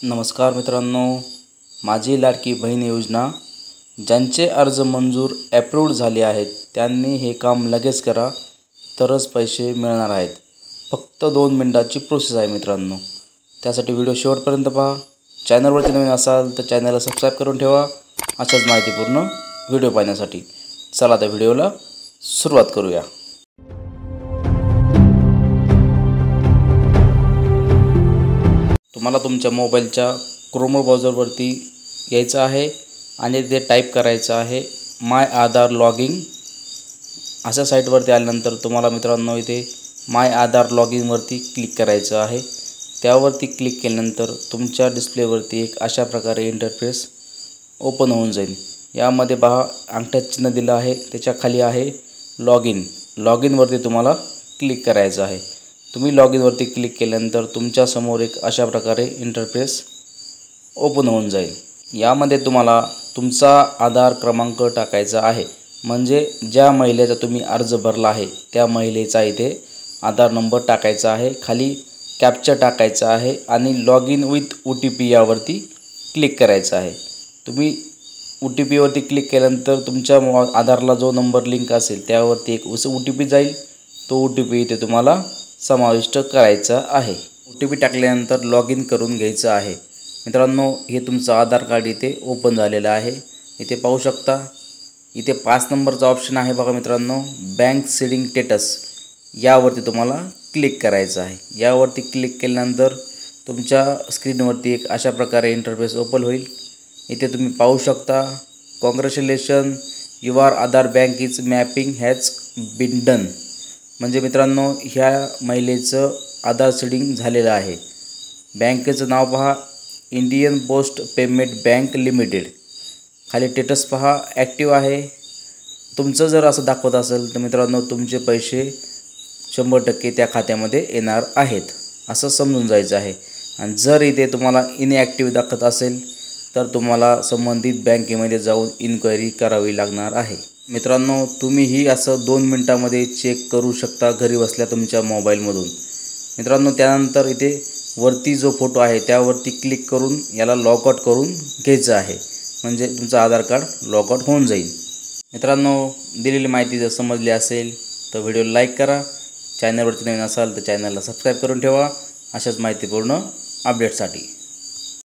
नमस्कार मित्रांनो, माझी लाडकी बहीण योजना ज्यांचे अर्ज मंजूर ॲप्रूव्ड झाले आहेत त्यांनी हे काम लगेच करा, तरच पैसे मिळणार आहेत. फक्त 2 मिनिटाची प्रोसेस आहे मित्रांनो. त्यासाठी व्हिडिओ शेवटपर्यंत पहा. चॅनलवरती नवीन असाल तर चॅनलला सबस्क्राईब करून ठेवा अशाच माहितीपूर्ण व्हिडिओ पाहण्यासाठी. चला तर व्हिडिओला सुरुवात करूया. तुम्हाला तुमच्या मोबाईलच्या क्रोम ब्राउझरवरती यायचं आहे आणि ते टाईप करायचं आहे माय आधार लॉगिंग. अशा साईटवरती आल्यानंतर तुम्हाला मित्रांनो इथे माय आधार लॉगिंगवरती क्लिक करायचं आहे. त्यावरती क्लिक केल्यानंतर तुमच्या डिस्प्लेवरती एक अशा प्रकारे इंटरफेस ओपन होऊन जाईल. यामध्ये पहा अंगठ्यात चिन्ह दिलं आहे, त्याच्या खाली आहे लॉगिनवरती तुम्हाला क्लिक करायचं आहे. तुम्ही लॉगिनवरती क्लिक केल्यानंतर तुमच्यासमोर एक अशा प्रकारे इंटरफेस ओपन होऊन जाईल. यामध्ये तुम्हाला तुमचा आधार क्रमांक टाकायचा आहे, म्हणजे ज्या महिलेचा तुम्ही अर्ज भरला आहे त्या महिलेचा इथे आधार नंबर टाकायचा आहे. खाली कॅप्चा टाकायचा आहे आणि लॉग इन विथ OTP यावरती क्लिक करायचं आहे. तुम्ही OTPवरती क्लिक केल्यानंतर तुमच्या आधारला जो नंबर लिंक असेल त्यावरती एक OTP जाईल. तो OTP इथे तुम्हाला समाविष्ट करायचा आहे. OTP टाकल्यानंतर लॉग इन करून घ्यायचं आहे. मित्रांनो, हे तुमचं आधार कार्ड इथे ओपन झालेलं आहे. इथे पाहू शकता, इथे 5 नंबरचा ऑप्शन आहे बघा मित्रांनो, बँक सीडिंग स्टेटस. यावरती तुम्हाला क्लिक करायचं आहे. यावरती क्लिक केल्यानंतर तुमच्या स्क्रीनवरती एक अशा प्रकारे इंटरफेस ओपन होईल. इथे तुम्ही पाहू शकता, congratulation your Aadhaar bank is mapping has been done. म्हणजे मित्रांनो, ह्या महिलेचं आधार सीडिंग झालेलं आहे. बँकेचं नाव पहा, Indian post payment bank limited. खाली स्टेटस पहा, ॲक्टिव्ह आहे. तुमचं जर असं दाखवत असेल तर मित्रांनो तुमचे पैसे 100% त्या खात्यामध्ये येणार आहेत असं समजून जायचं आहे. आणि जर इथे तुम्हाला इनॲक्टिव्ह दाखवत असेल तर तुम्हाला संबंधित बँकेमध्ये जाऊन इन्क्वायरी करावी लागणार आहे. मित्रांनो, तुम्हीही असं 2 मिनिटामध्ये चेक करू शकता घरी बसल्या तुमच्या मोबाईलमधून. मित्रांनो, त्यानंतर इथे वरती जो फोटो आहे त्यावरती क्लिक करून याला लॉगआउट करून घ्यायचं आहे, म्हणजे तुमचं आधार कार्ड लॉगआउट होऊन जाईल. मित्रांनो, दिलेली माहिती जर समजली असेल तर व्हिडिओ लाईक करा. चॅनलवरती नवीन असाल तर चॅनलला सबस्क्राईब करून ठेवा अशाच माहितीपूर्ण अपडेटसाठी.